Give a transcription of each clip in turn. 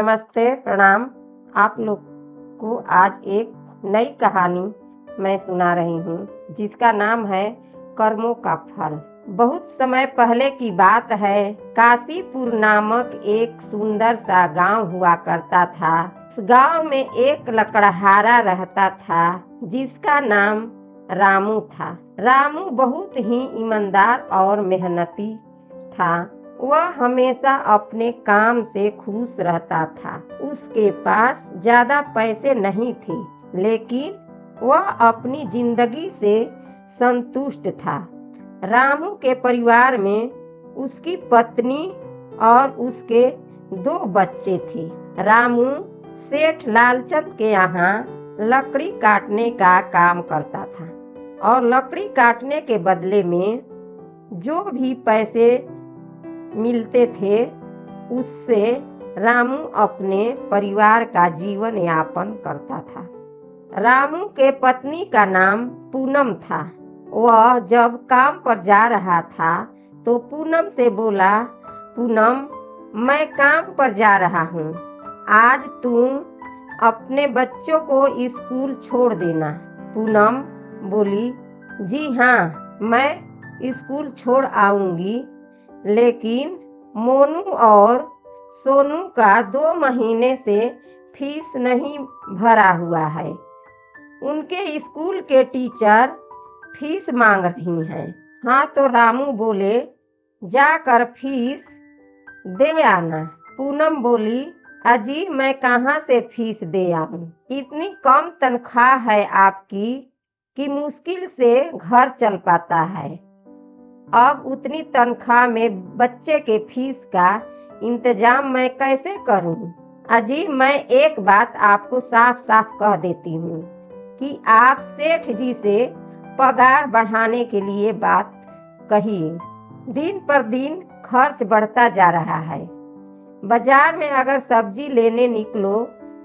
नमस्ते, प्रणाम। आप लोग को आज एक नई कहानी मैं सुना रही हूँ जिसका नाम है कर्मों का फल। बहुत समय पहले की बात है। काशीपुर नामक एक सुंदर सा गांव हुआ करता था। उस गांव में एक लकड़हारा रहता था जिसका नाम रामू था। रामू बहुत ही ईमानदार और मेहनती था। वह हमेशा अपने काम से खुश रहता था। उसके पास ज्यादा पैसे नहीं थे, लेकिन वह अपनी जिंदगी से संतुष्ट था। रामू के परिवार में उसकी पत्नी और उसके 2 बच्चे थे। रामू सेठ लालचंद के यहाँ लकड़ी काटने का काम करता था और लकड़ी काटने के बदले में जो भी पैसे मिलते थे उससे रामू अपने परिवार का जीवन यापन करता था। रामू के पत्नी का नाम पूनम था। वह जब काम पर जा रहा था तो पूनम से बोला, पूनम, मैं काम पर जा रहा हूँ, आज तुम अपने बच्चों को स्कूल छोड़ देना। पूनम बोली, जी हाँ, मैं स्कूल छोड़ आऊंगी, लेकिन मोनू और सोनू का 2 महीने से फीस नहीं भरा हुआ है। उनके स्कूल के टीचर फीस मांग रही हैं। हाँ, तो रामू बोले, जाकर फीस दे आना। पूनम बोली, अजी मैं कहाँ से फीस दे आऊं? इतनी कम तनख्वाह है आपकी कि मुश्किल से घर चल पाता है। अब उतनी तनख्वाह में बच्चे के फीस का इंतजाम मैं कैसे करूं? अजी मैं एक बात आपको साफ साफ कह देती हूँ कि आप सेठ जी से पगार बढ़ाने के लिए बात कहिए। दिन पर दिन खर्च बढ़ता जा रहा है। बाजार में अगर सब्जी लेने निकलो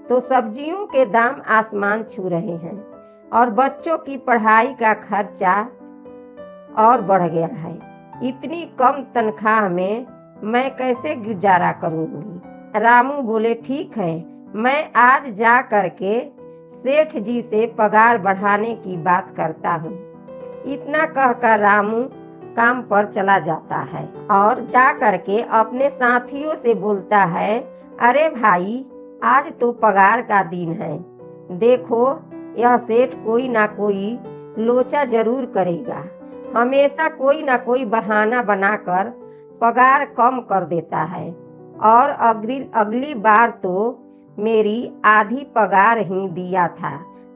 तो सब्जियों के दाम आसमान छू रहे हैं और बच्चों की पढ़ाई का खर्चा और बढ़ गया है। इतनी कम तनख्वाह में मैं कैसे गुजारा करूंगी? रामू बोले, ठीक है, मैं आज जा करके सेठ जी से पगार बढ़ाने की बात करता हूँ। इतना कहकर रामू काम पर चला जाता है और जा करके अपने साथियों से बोलता है, अरे भाई, आज तो पगार का दिन है। देखो, यह सेठ कोई ना कोई लोचा जरूर करेगा। हमेशा कोई ना कोई बहाना बनाकर पगार कम कर देता है और अगली बार तो मेरी आधी पगार ही दिया था,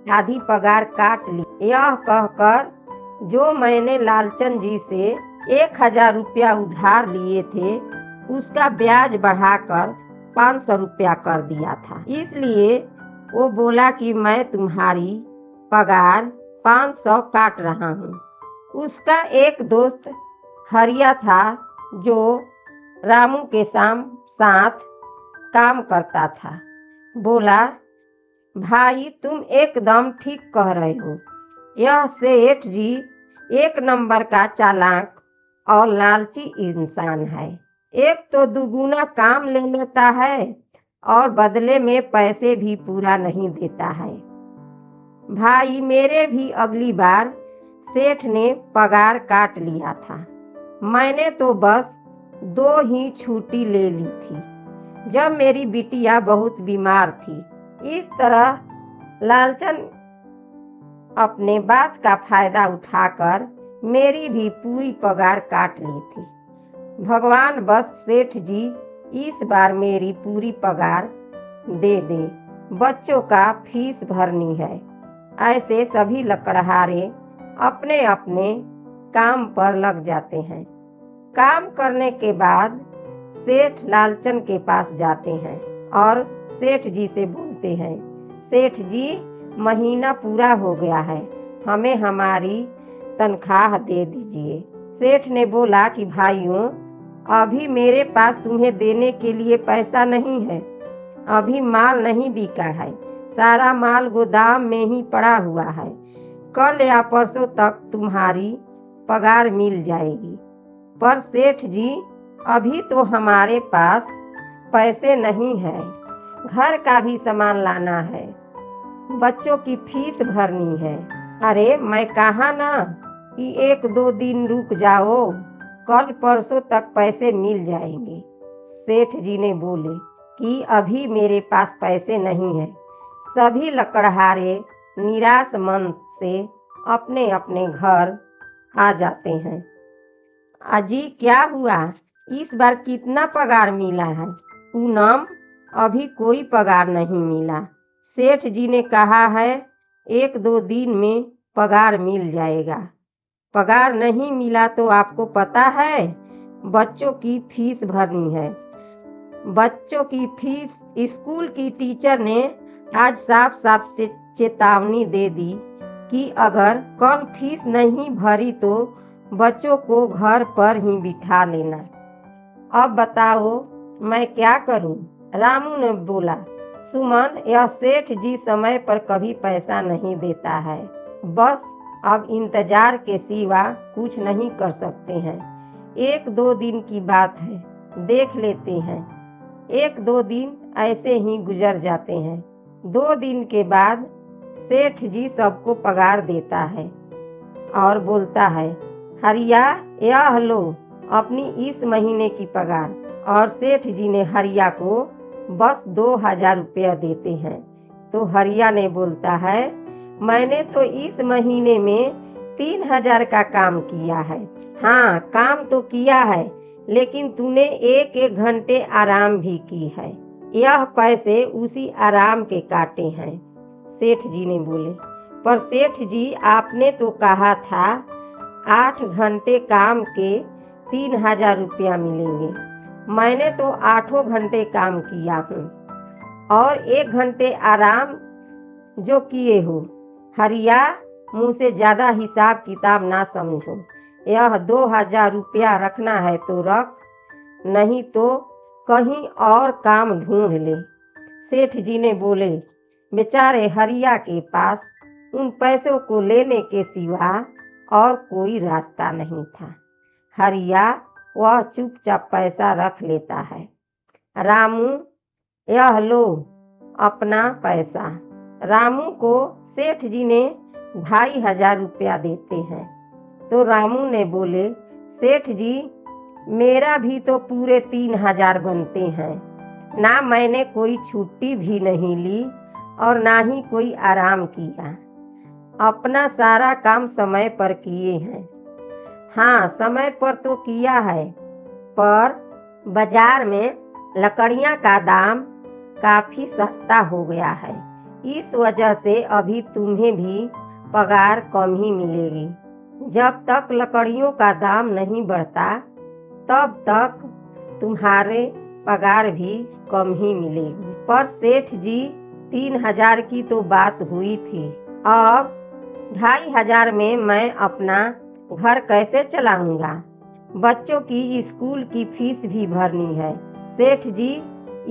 आधी पगार काट ली। यह कहकर जो मैंने लालचंद जी से 1000 रुपया उधार लिए थे उसका ब्याज बढ़ाकर 500 रुपया कर दिया था। इसलिए वो बोला कि मैं तुम्हारी पगार 500 काट रहा हूँ। उसका एक दोस्त हरिया था जो रामू के साथ काम करता था। बोला, भाई तुम एकदम ठीक कह रहे हो। यह सेठ जी 1 नंबर का चालाक और लालची इंसान है। एक तो दुगुना काम ले लेता है और बदले में पैसे भी पूरा नहीं देता है। भाई, मेरे भी अगली बार सेठ ने पगार काट लिया था। मैंने तो बस 2 ही छुट्टी ले ली थी जब मेरी बिटिया बहुत बीमार थी। इस तरह लालचंद अपने बात का फायदा उठाकर मेरी भी पूरी पगार काट ली थी। भगवान बस सेठ जी इस बार मेरी पूरी पगार दे दे, बच्चों का फीस भरनी है। ऐसे सभी लकड़हारे अपने अपने काम पर लग जाते हैं। काम करने के बाद सेठ लालचंद के पास जाते हैं और सेठ जी से बोलते हैं, सेठ जी, महीना पूरा हो गया है, हमें हमारी तनख्वाह दे दीजिए। सेठ ने बोला कि भाइयों, अभी मेरे पास तुम्हें देने के लिए पैसा नहीं है। अभी माल नहीं बिका है, सारा माल गोदाम में ही पड़ा हुआ है। कल या परसों तक तुम्हारी पगार मिल जाएगी। पर सेठ जी, अभी तो हमारे पास पैसे नहीं है। घर का भी सामान लाना है, बच्चों की फीस भरनी है। अरे मैं कहा ना कि 1-2 दिन रुक जाओ, कल परसों तक पैसे मिल जाएंगे। सेठ जी ने बोले कि अभी मेरे पास पैसे नहीं है। सभी लकड़हारे निराश मन से अपने अपने घर आ जाते हैं। अजी क्या हुआ, इस बार कितना पगार मिला है? पूनम, अभी कोई पगार नहीं मिला। सेठ जी ने कहा है 1-2 दिन में पगार मिल जाएगा। पगार नहीं मिला तो आपको पता है बच्चों की फीस भरनी है। बच्चों की फीस स्कूल की टीचर ने आज साफ साफ से चेतावनी दे दी कि अगर कल फीस नहीं भरी तो बच्चों को घर पर ही बिठा लेना। अब बताओ मैं क्या करूं? रामू ने बोला। सुमन, यह सेठ जी समय पर कभी पैसा नहीं देता है। बस अब इंतजार के सिवा कुछ नहीं कर सकते हैं। 1-2 दिन की बात है, देख लेते हैं। 1-2 दिन ऐसे ही गुजर जाते हैं। 2 दिन के बाद सेठ जी सबको पगार देता है और बोलता है, हरिया यह लो अपनी इस महीने की पगार। और सेठ जी ने हरिया को बस 2000 रुपया देते हैं। तो हरिया ने बोलता है, मैंने तो इस महीने में 3000 का काम किया है। हाँ, काम तो किया है, लेकिन तूने 1-1 घंटे आराम भी की है। यह पैसे उसी आराम के काटे हैं। सेठ जी ने बोले, पर सेठ जी आपने तो कहा था 8 घंटे काम के 3000 रुपया मिलेंगे। मैंने तो 8 घंटे काम किया हूँ और 1 घंटे आराम जो किए हो। हरिया, मुझसे ज़्यादा हिसाब किताब ना समझो। यह 2000 रुपया रखना है तो रख, नहीं तो कहीं और काम ढूंढ ले। सेठ जी ने बोले, बेचारे हरिया के पास उन पैसों को लेने के सिवा और कोई रास्ता नहीं था। हरिया वह चुपचाप पैसा रख लेता है। रामू, यह लो अपना पैसा। रामू को सेठ जी ने 2500 रुपया देते हैं। तो रामू ने बोले, सेठ जी मेरा भी तो पूरे 3000 बनते हैं ना। मैंने कोई छुट्टी भी नहीं ली और ना ही कोई आराम किया। अपना सारा काम समय पर किए हैं। हाँ, समय पर तो किया है, पर बाजार में लकड़ियाँ का दाम काफ़ी सस्ता हो गया है। इस वजह से अभी तुम्हें भी पगार कम ही मिलेगी। जब तक लकड़ियों का दाम नहीं बढ़ता तब तक तुम्हारे पगार भी कम ही मिलेगी। पर सेठ जी 3000 की तो बात हुई थी, अब 2500 में मैं अपना घर कैसे चलाऊंगा? बच्चों की स्कूल की फीस भी भरनी है। सेठ जी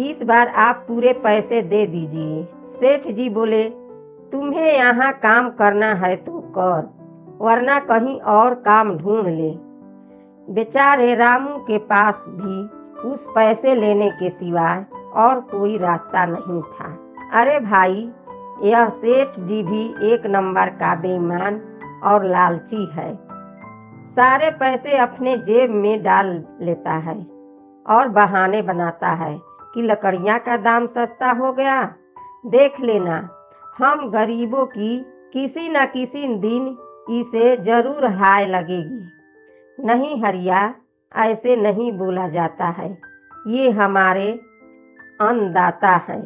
इस बार आप पूरे पैसे दे दीजिए। सेठ जी बोले, तुम्हें यहाँ काम करना है तो कर, वरना कहीं और काम ढूंढ ले। बेचारे रामू के पास भी उस पैसे लेने के सिवाय और कोई रास्ता नहीं था। अरे भाई, यह सेठ जी भी एक नंबर का बेईमान और लालची है। सारे पैसे अपने जेब में डाल लेता है और बहाने बनाता है कि लकड़ियाँ का दाम सस्ता हो गया। देख लेना, हम गरीबों की किसी न किसी दिन इसे जरूर हाय लगेगी। नहीं हरिया, ऐसे नहीं बोला जाता है। ये हमारे अन्नदाता हैं,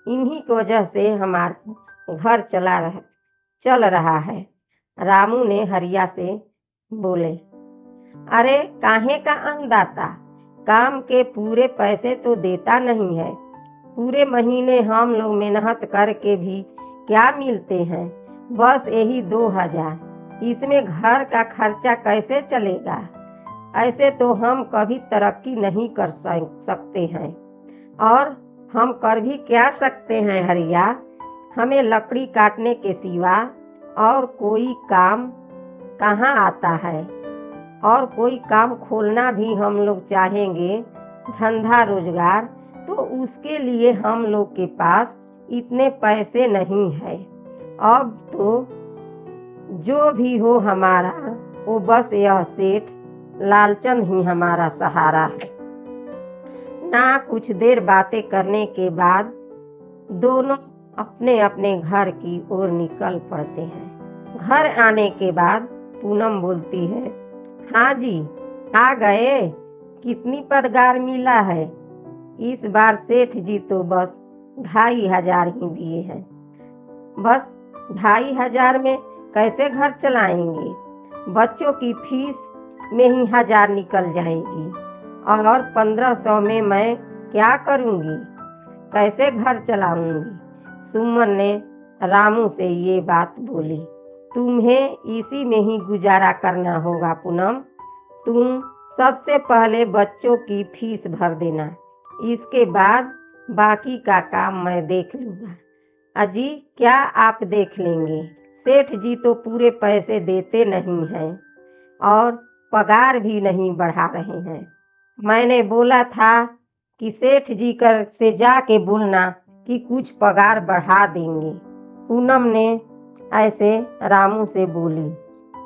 इन्हीं की वजह से हमारा घर चल रहा है। रामू ने हरिया से बोले, अरे काहे का अन्नदाता? काम के पूरे पैसे तो देता नहीं है। पूरे महीने हम लोग मेहनत करके भी क्या मिलते हैं? बस यही 2000। इसमें घर का खर्चा कैसे चलेगा? ऐसे तो हम कभी तरक्की नहीं कर सकते हैं। और हम कर भी क्या सकते हैं हरिया? हमें लकड़ी काटने के सिवा और कोई काम कहाँ आता है? और कोई काम खोलना भी हम लोग चाहेंगे, धंधा रोजगार, तो उसके लिए हम लोग के पास इतने पैसे नहीं है। अब तो जो भी हो हमारा, वो बस यह सेठ लालचंद ही हमारा सहारा है। ना कुछ देर बातें करने के बाद दोनों अपने अपने घर की ओर निकल पड़ते हैं। घर आने के बाद पूनम बोलती है, हाँ जी, आ गए। कितनी पदगार मिला है? इस बार सेठ जी तो बस 2,500 ही दिए हैं। बस 2,500 में कैसे घर चलाएंगे? बच्चों की फीस में ही 1,000 निकल जाएगी और 1,500 में मैं क्या करूंगी? कैसे घर चलाऊंगी? सुमन ने रामू से ये बात बोली। तुम्हें इसी में ही गुजारा करना होगा पूनम। तुम सबसे पहले बच्चों की फीस भर देना, इसके बाद बाकी का काम मैं देख लूँगा। अजी, क्या आप देख लेंगे? सेठ जी तो पूरे पैसे देते नहीं हैं और पगार भी नहीं बढ़ा रहे हैं। मैंने बोला था कि सेठ जी कर से जाके बोलना कि कुछ पगार बढ़ा देंगे। पूनम ने ऐसे रामू से बोली।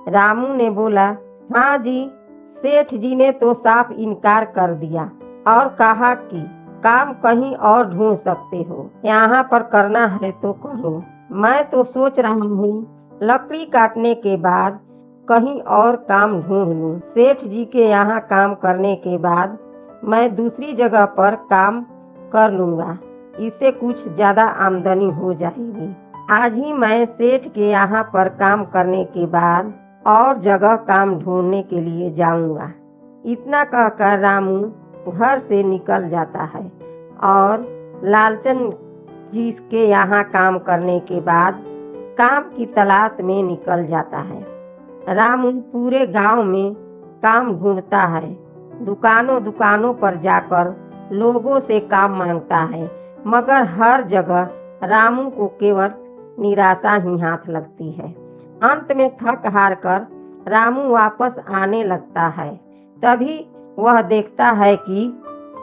रामू ने बोला, हाँ जी, सेठ जी ने तो साफ इनकार कर दिया और कहा कि काम कहीं और ढूंढ सकते हो, यहाँ पर करना है तो करो। मैं तो सोच रहा हूँ लकड़ी काटने के बाद कहीं और काम ढूंढ लूँ। सेठ जी के यहाँ काम करने के बाद मैं दूसरी जगह पर काम कर लूँगा, इससे कुछ ज़्यादा आमदनी हो जाएगी। आज ही मैं सेठ के यहाँ पर काम करने के बाद और जगह काम ढूंढने के लिए जाऊँगा। इतना कहकर रामू घर से निकल जाता है और लालचंद जी के यहाँ काम करने के बाद काम की तलाश में निकल जाता है। रामू पूरे गांव में काम ढूंढता है, दुकानों दुकानों पर जाकर लोगों से काम मांगता है, मगर हर जगह रामू को केवल निराशा ही हाथ लगती है। अंत में थक हार कर रामू वापस आने लगता है। तभी वह देखता है कि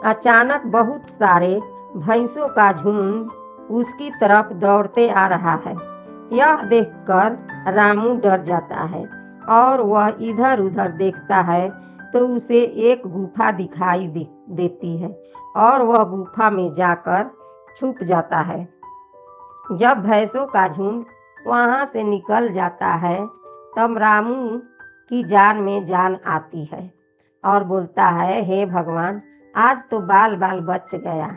अचानक बहुत सारे भैंसों का झुंड उसकी तरफ दौड़ते आ रहा है। यह देखकर रामू डर जाता है और वह इधर उधर देखता है तो उसे एक गुफा दिखाई देती है और वह गुफा में जाकर छुप जाता है। जब भैंसों का झुंड वहां से निकल जाता है तब रामू की जान में जान आती है और बोलता है, हे भगवान, आज तो बाल बाल बच गया,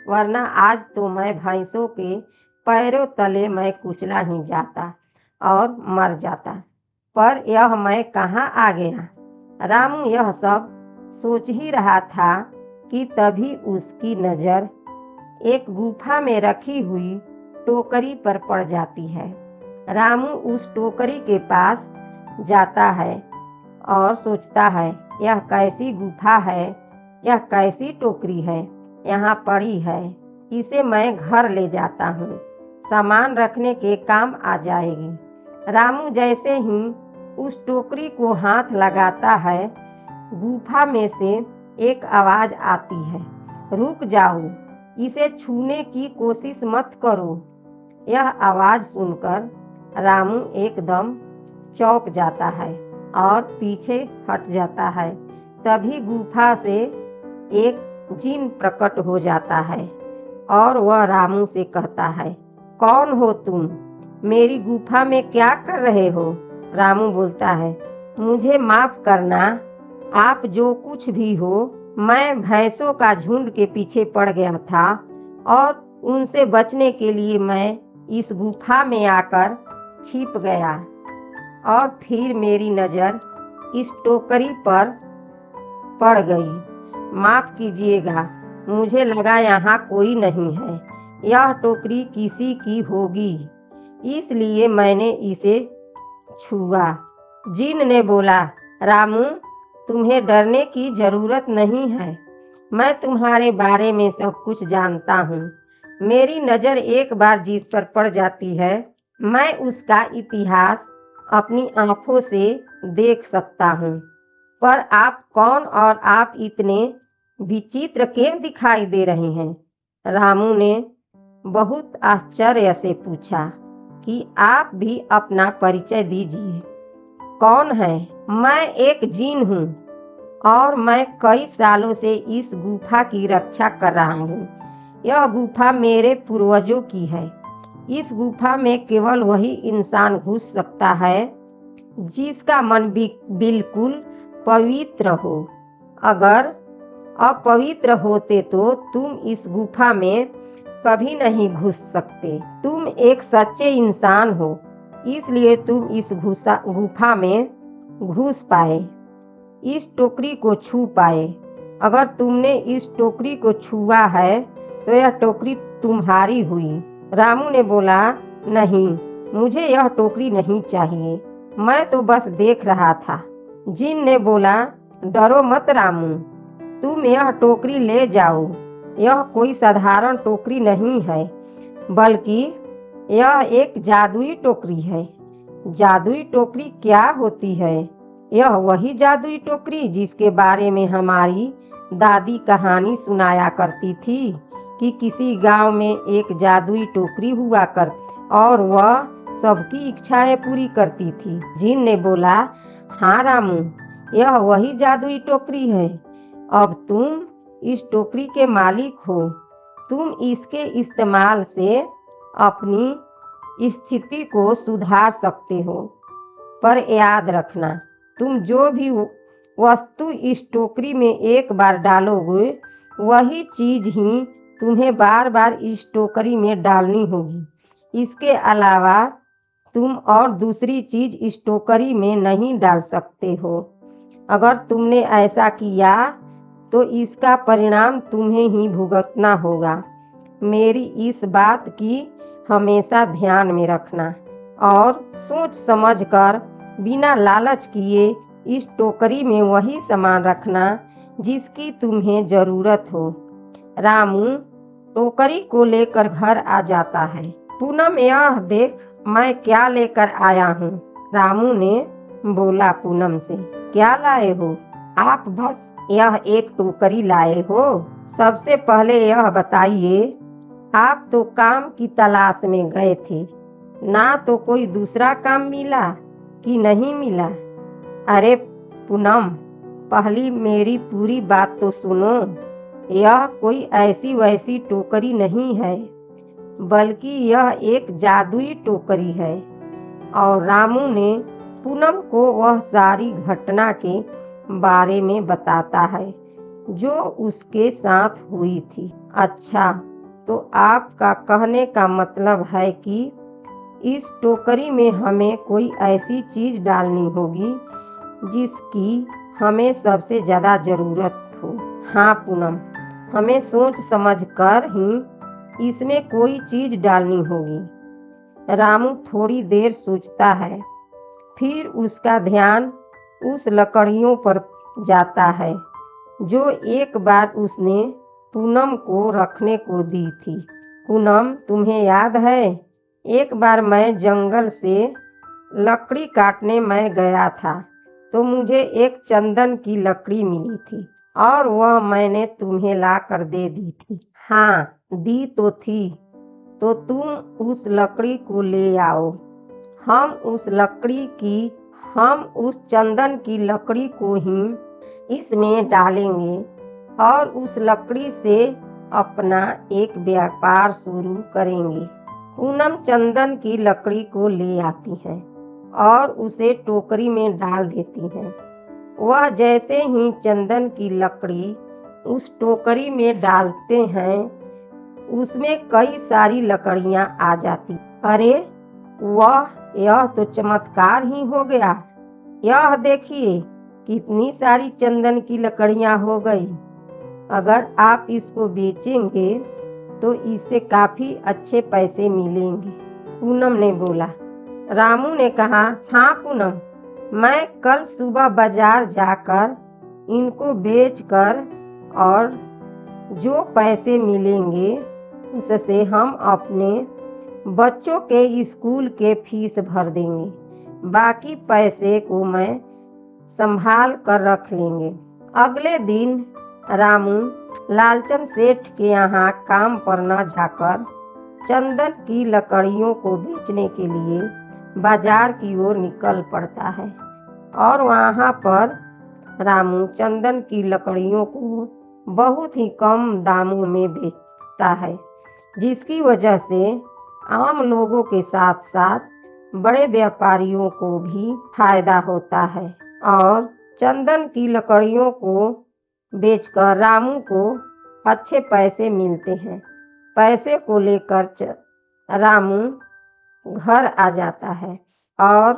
वरना आज तो मैं भैंसों के पैरों तले मैं कुचला ही जाता और मर जाता। पर यह मैं कहाँ आ गया? रामू यह सब सोच ही रहा था कि तभी उसकी नज़र एक गुफा में रखी हुई टोकरी पर पड़ जाती है। रामू उस टोकरी के पास जाता है और सोचता है, यह कैसी गुफा है, यह कैसी टोकरी है, यहाँ पड़ी है, इसे मैं घर ले जाता हूँ, सामान रखने के काम आ जाएगी। रामू जैसे ही उस टोकरी को हाथ लगाता है, गुफा में से एक आवाज़ आती है, रुक जाओ, इसे छूने की कोशिश मत करो। यह आवाज़ सुनकर रामू एकदम चौंक जाता है और पीछे हट जाता है। तभी गुफा से एक जिन प्रकट हो जाता है और वह रामू से कहता है, कौन हो तुम? मेरी गुफा में क्या कर रहे हो? रामू बोलता है, मुझे माफ करना, आप जो कुछ भी हो, मैं भैंसों का झुंड के पीछे पड़ गया था और उनसे बचने के लिए मैं इस गुफा में आकर छिप गया और फिर मेरी नज़र इस टोकरी पर पड़ गई। माफ़ कीजिएगा, मुझे लगा यहाँ कोई नहीं है, यह टोकरी किसी की होगी, इसलिए मैंने इसे छुआ। जिन ने बोला, रामू, तुम्हें डरने की ज़रूरत नहीं है, मैं तुम्हारे बारे में सब कुछ जानता हूँ। मेरी नज़र एक बार जिस पर पड़ जाती है, मैं उसका इतिहास अपनी आँखों से देख सकता हूँ। पर आप कौन और आप इतने विचित्र क्यों दिखाई दे रहे हैं? रामू ने बहुत आश्चर्य से पूछा कि आप भी अपना परिचय दीजिए। कौन है? मैं एक जीन हूँ और मैं कई सालों से इस गुफा की रक्षा कर रहा हूँ। यह गुफा मेरे पूर्वजों की है। इस गुफा में केवल वही इंसान घुस सकता है जिसका मन बिल्कुल पवित्र हो। अगर अपवित्र होते तो तुम इस गुफा में कभी नहीं घुस सकते। तुम एक सच्चे इंसान हो, इसलिए तुम इस गुफा में घुस पाए, इस टोकरी को छू पाए। अगर तुमने इस टोकरी को छुआ है तो यह टोकरी तुम्हारी हुई। रामू ने बोला, नहीं, मुझे यह टोकरी नहीं चाहिए, मैं तो बस देख रहा था। जिन ने बोला, डरो मत रामू, तुम यह टोकरी ले जाओ। यह कोई साधारण टोकरी नहीं है, बल्कि यह एक जादुई टोकरी है। जादुई टोकरी क्या होती है? यह वही जादुई टोकरी जिसके बारे में हमारी दादी कहानी सुनाया करती थी कि किसी गांव में एक जादुई टोकरी हुआ करती और वह सबकी इच्छाएं पूरी करती थी। जिन ने बोला, हाँ रामू, यह वही जादुई टोकरी है। अब तुम इस टोकरी के मालिक हो। तुम इसके इस्तेमाल से अपनी स्थिति को सुधार सकते हो। पर याद रखना, तुम जो भी वस्तु इस टोकरी में एक बार डालोगे, वही चीज ही तुम्हें बार बार इस टोकरी में डालनी होगी। इसके अलावा तुम और दूसरी चीज इस टोकरी में नहीं डाल सकते हो। अगर तुमने ऐसा किया तो इसका परिणाम तुम्हें ही भुगतना होगा। मेरी इस बात की हमेशा ध्यान में रखना और सोच समझ कर बिना लालच किए इस टोकरी में वही सामान रखना जिसकी तुम्हें जरूरत हो। रामू टोकरी को लेकर घर आ जाता है। पूनम, यह देख मैं क्या लेकर आया हूँ। रामू ने बोला पूनम से, क्या लाए हो? आप बस यह एक टोकरी लाए हो? सबसे पहले यह बताइए, आप तो काम की तलाश में गए थे ना, तो कोई दूसरा काम मिला कि नहीं मिला? अरे पूनम, पहली मेरी पूरी बात तो सुनो। यह कोई ऐसी वैसी टोकरी नहीं है, बल्कि यह एक जादुई टोकरी है। और रामू ने पूनम को वह सारी घटना के बारे में बताता है जो उसके साथ हुई थी। अच्छा, तो आपका कहने का मतलब है कि इस टोकरी में हमें कोई ऐसी चीज डालनी होगी जिसकी हमें सबसे ज्यादा जरूरत हो। हाँ पूनम, हमें सोच समझ कर ही इसमें कोई चीज डालनी होगी। रामू थोड़ी देर सोचता है, फिर उसका ध्यान उस लकड़ियों पर जाता है जो एक बार उसने पूनम को रखने को दी थी। पूनम, तुम्हें याद है, एक बार मैं जंगल से लकड़ी काटने में गया था तो मुझे एक चंदन की लकड़ी मिली थी और वह मैंने तुम्हें ला कर दे दी थी। हाँ, दी तो थी, तो तुम उस लकड़ी को ले आओ। हम उस चंदन की लकड़ी को ही इसमें डालेंगे और उस लकड़ी से अपना एक व्यापार शुरू करेंगे। पूनम चंदन की लकड़ी को ले आती है और उसे टोकरी में डाल देती है। वह जैसे ही चंदन की लकड़ी उस टोकरी में डालते हैं, उसमें कई सारी लकड़ियां आ जाती। अरे वाह, यह तो चमत्कार ही हो गया। यह देखिए, कितनी सारी चंदन की लकड़ियां हो गई। अगर आप इसको बेचेंगे तो इससे काफी अच्छे पैसे मिलेंगे, पूनम ने बोला। रामू ने कहा, हाँ पूनम, मैं कल सुबह बाजार जाकर इनको बेचकर और जो पैसे मिलेंगे उससे हम अपने बच्चों के स्कूल के फीस भर देंगे। बाकी पैसे को मैं संभाल कर रख लेंगे। अगले दिन रामू लालचंद सेठ के यहाँ काम पर न जाकर चंदन की लकड़ियों को बेचने के लिए बाजार की ओर निकल पड़ता है और वहाँ पर रामू चंदन की लकड़ियों को बहुत ही कम दामों में बेचता है, जिसकी वजह से आम लोगों के साथ साथ बड़े व्यापारियों को भी फायदा होता है और चंदन की लकड़ियों को बेचकर रामू को अच्छे पैसे मिलते हैं। पैसे को लेकर रामू घर आ जाता है और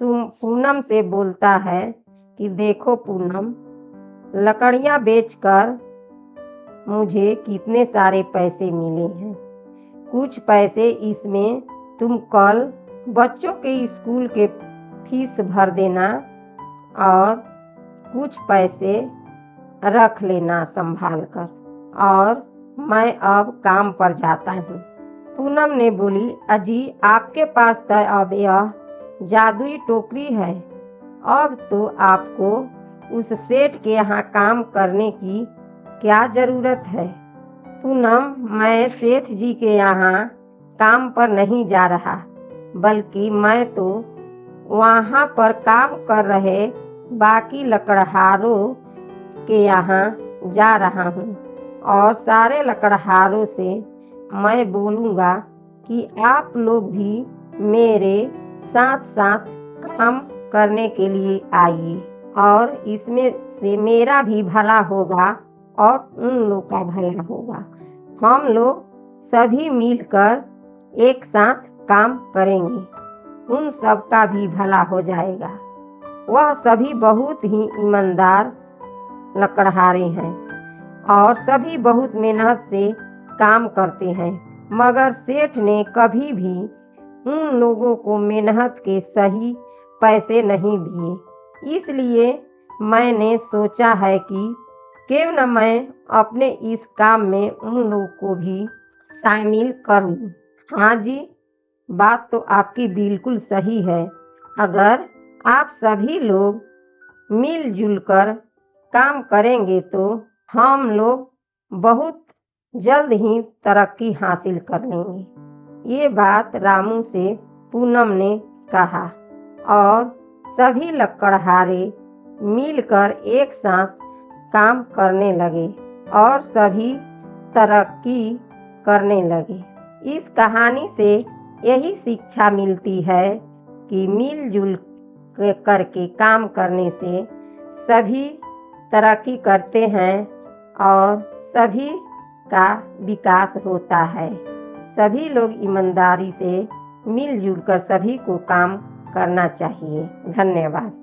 पूनम से बोलता है कि देखो पूनम, लकड़ियाँ बेचकर मुझे कितने सारे पैसे मिले हैं। कुछ पैसे इसमें तुम कल बच्चों के स्कूल के फीस भर देना और कुछ पैसे रख लेना संभाल कर, और मैं अब काम पर जाता हूँ। पूनम ने बोली, अजी आपके पास तो अब यह जादुई टोकरी है, अब तो आपको उस सेठ के यहाँ काम करने की क्या ज़रूरत है। पूनम, मैं सेठ जी के यहाँ काम पर नहीं जा रहा, बल्कि मैं तो वहाँ पर काम कर रहे बाकी लकड़हारों के यहाँ जा रहा हूँ और सारे लकड़हारों से मैं बोलूँगा कि आप लोग भी मेरे साथ साथ काम करने के लिए आइए और इसमें से मेरा भी भला होगा और उन लोग का भला होगा। हम लोग सभी मिलकर एक साथ काम करेंगे, उन सब का भी भला हो जाएगा। वह सभी बहुत ही ईमानदार लकड़हारे हैं और सभी बहुत मेहनत से काम करते हैं, मगर सेठ ने कभी भी उन लोगों को मेहनत के सही पैसे नहीं दिए। इसलिए मैंने सोचा है कि क्यों न मैं अपने इस काम में उन लोगों को भी शामिल करूं। हाँ जी, बात तो आपकी बिल्कुल सही है। अगर आप सभी लोग मिलजुल कर काम करेंगे तो हम लोग बहुत जल्द ही तरक्की हासिल कर लेंगे। ये बात रामू से पूनम ने कहा और सभी लकड़हारे मिलकर एक साथ काम करने लगे और सभी तरक्की करने लगे। इस कहानी से यही शिक्षा मिलती है कि मिलजुल करके काम करने से सभी तरक्की करते हैं और सभी का विकास होता है। सभी लोग ईमानदारी से मिलजुल कर सभी को काम करना चाहिए। धन्यवाद।